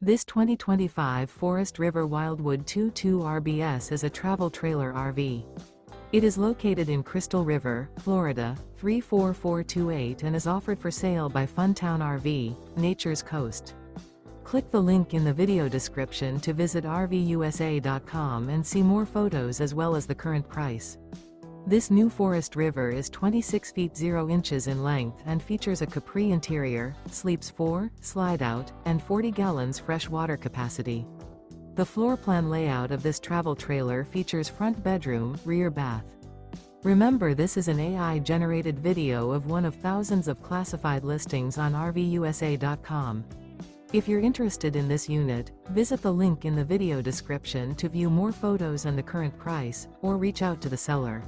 This 2025 Forest River Wildwood 22 RBS is a travel trailer RV. It is located in Crystal River, Florida, 34428 and is offered for sale by Funtown RV, Nature's Coast. Click the link in the video description to visit RVUSA.com and see more photos as well as the current price. This new Forest River is 26 feet 0 inches in length and features a CAPRI interior, sleeps 4, slide-out, and 40 gallons fresh water capacity. The floor plan layout of this travel trailer features front bedroom, rear bath. Remember, this is an AI-generated video of one of thousands of classified listings on RVUSA.com. If you're interested in this unit, visit the link in the video description to view more photos and the current price, or reach out to the seller.